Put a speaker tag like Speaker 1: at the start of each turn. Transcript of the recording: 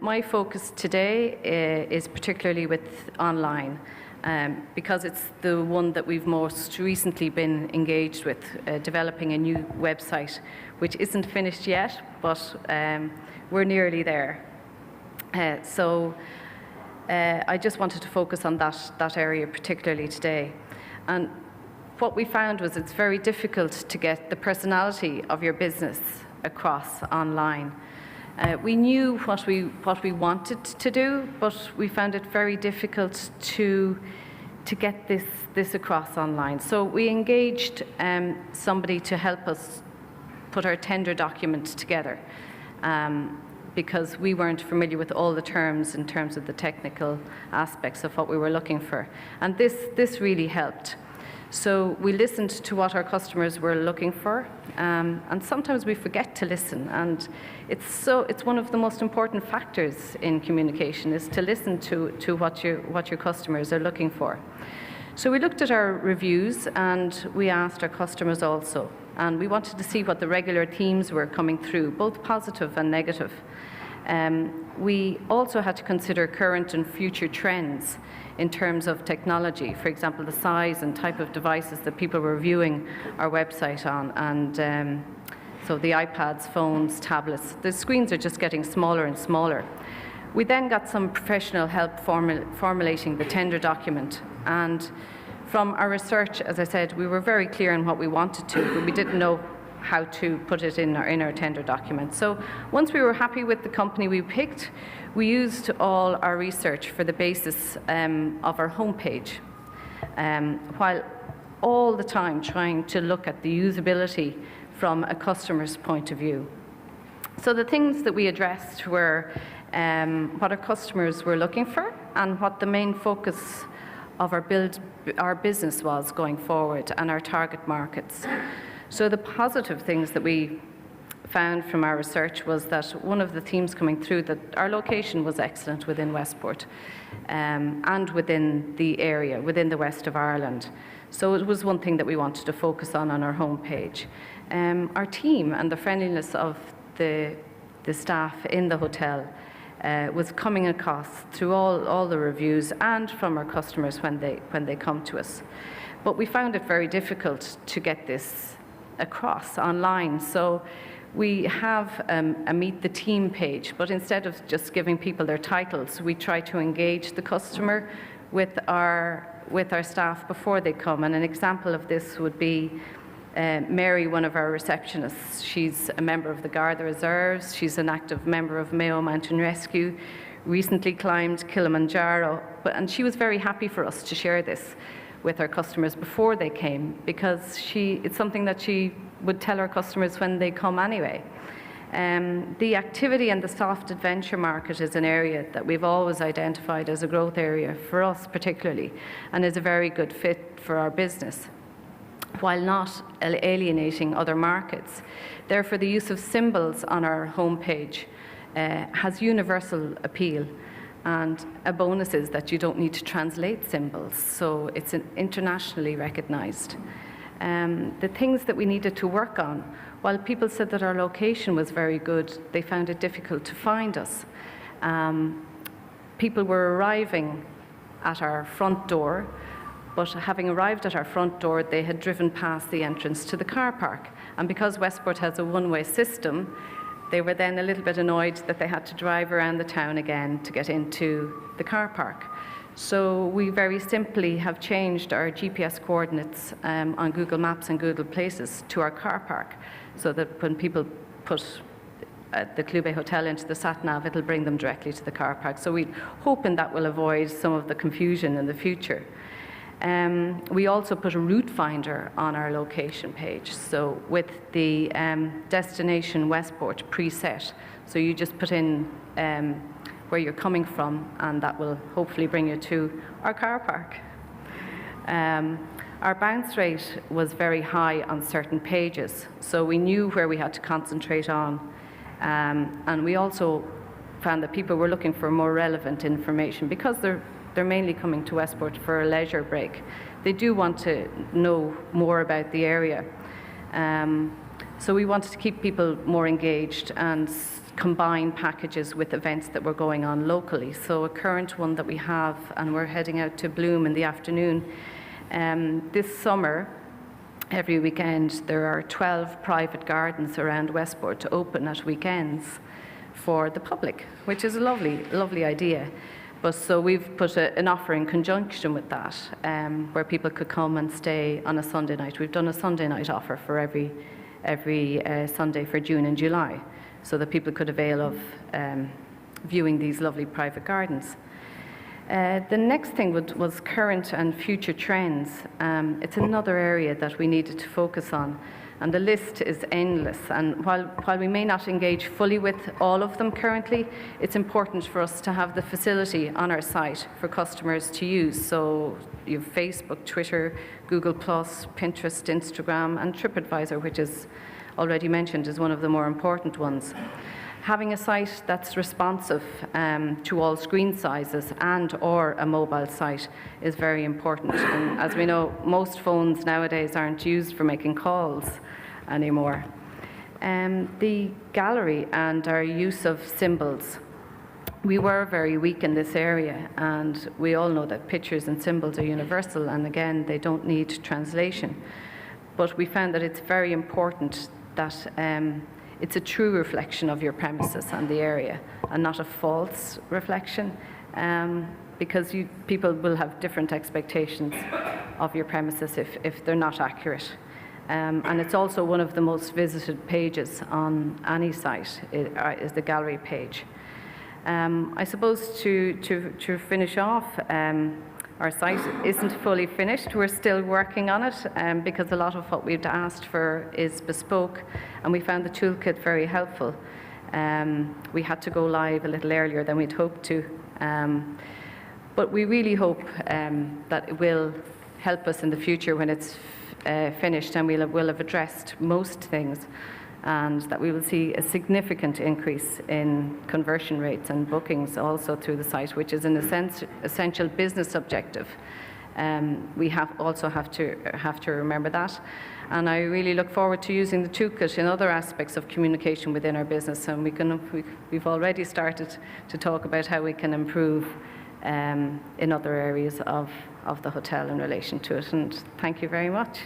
Speaker 1: My focus today is particularly with online, because it's the one that we've most recently been engaged with, developing a new website, which isn't finished yet, but we're nearly there. So I just wanted to focus on that area particularly today. And what we found was it's very difficult to get the personality of your business across online. We knew what we wanted to do, but we found it very difficult to get this across online. So we engaged somebody to help us put our tender document together, because we weren't familiar with all the terms in terms of the technical aspects of what we were looking for. And this really helped. So we listened to what our customers were looking for, and sometimes we forget to listen. And it's one of the most important factors in communication, is to listen to what your customers are looking for. So we looked at our reviews and we asked our customers also, and we wanted to see what the regular themes were coming through, both positive and negative. We also had to consider current and future trends in terms of technology, for example, the size and type of devices that people were viewing our website on, and so the iPads, phones, tablets, the screens are just getting smaller and smaller. We then got some professional help formulating the tender document, and from our research, as I said, we were very clear on what we wanted to, but we didn't know how to put it in our tender document. So once we were happy with the company we picked, we used all our research for the basis of our homepage, while all the time trying to look at the usability from a customer's point of view. So the things that we addressed were what our customers were looking for and what the main focus of our business was going forward, and our target markets. So the positive things that we found from our research was that one of the themes coming through, that our location was excellent within Westport, and within the area, within the west of Ireland. So it was one thing that we wanted to focus on our homepage. Our team and the friendliness of the staff in the hotel was coming across through all the reviews and from our customers when they come to us. But we found it very difficult to get this across online. So we have a Meet the Team page, but instead of just giving people their titles, we try to engage the customer with our staff before they come. And an example of this would be Mary, one of our receptionists. She's a member of the Garda Reserves. She's an active member of Mayo Mountain Rescue, recently climbed Kilimanjaro, and she was very happy for us to share this with our customers before they came, because it's something that she would tell our customers when they come anyway. The activity and the soft adventure market is an area that we've always identified as a growth area for us particularly, and is a very good fit for our business, while not alienating other markets. Therefore, the use of symbols on our homepage has universal appeal. And a bonus is that you don't need to translate symbols, so it's internationally recognized. The things that we needed to work on, while people said that our location was very good, they found it difficult to find us. People were arriving at our front door, but having arrived at our front door, they had driven past the entrance to the car park. And because Westport has a one-way system, they were then a little bit annoyed that they had to drive around the town again to get into the car park. So we very simply have changed our GPS coordinates on Google Maps and Google Places to our car park, so that when people put the Clew Hotel into the sat-nav, it'll bring them directly to the car park. So we're hoping that will avoid some of the confusion in the future. We also put a route finder on our location page, so with the destination Westport preset. So you just put in where you're coming from, and that will hopefully bring you to our car park. Our bounce rate was very high on certain pages, so we knew where we had to concentrate on. And we also found that people were looking for more relevant information, because they're mainly coming to Westport for a leisure break. They do want to know more about the area. So we wanted to keep people more engaged, and combine packages with events that were going on locally. So a current one that we have, and we're heading out to Bloom in the afternoon. This summer, every weekend, there are 12 private gardens around Westport to open at weekends for the public, which is a lovely, lovely idea. But so we've put an offer in conjunction with that, where people could come and stay on a Sunday night. We've done a Sunday night offer for every Sunday for June and July, so that people could avail of viewing these lovely private gardens. The next thing was current and future trends. It's another area that we needed to focus on, and the list is endless. And while we may not engage fully with all of them currently, it's important for us to have the facility on our site for customers to use. So you have Facebook, Twitter, Google+, Pinterest, Instagram, and TripAdvisor, which is already mentioned, is one of the more important ones. Having a site that's responsive to all screen sizes and/or a mobile site is very important. And as we know, most phones nowadays aren't used for making calls anymore. The gallery and our use of symbols. We were very weak in this area, and we all know that pictures and symbols are universal, and again, they don't need translation. But we found that it's very important that it's a true reflection of your premises and the area, and not a false reflection, because people will have different expectations of your premises if they're not accurate. And it's also one of the most visited pages on any site, is the gallery page. I suppose to finish off, our site isn't fully finished. We're still working on it because a lot of what we've asked for is bespoke, and we found the toolkit very helpful. We had to go live a little earlier than we'd hoped to, but we really hope that it will help us in the future when it's finished, and we'll have addressed most things, and that we will see a significant increase in conversion rates and bookings also through the site, which is an essential business objective. We also have to remember that. And I really look forward to using the toolkit in other aspects of communication within our business, and we've already started to talk about how we can improve in other areas of the hotel in relation to it. And thank you very much.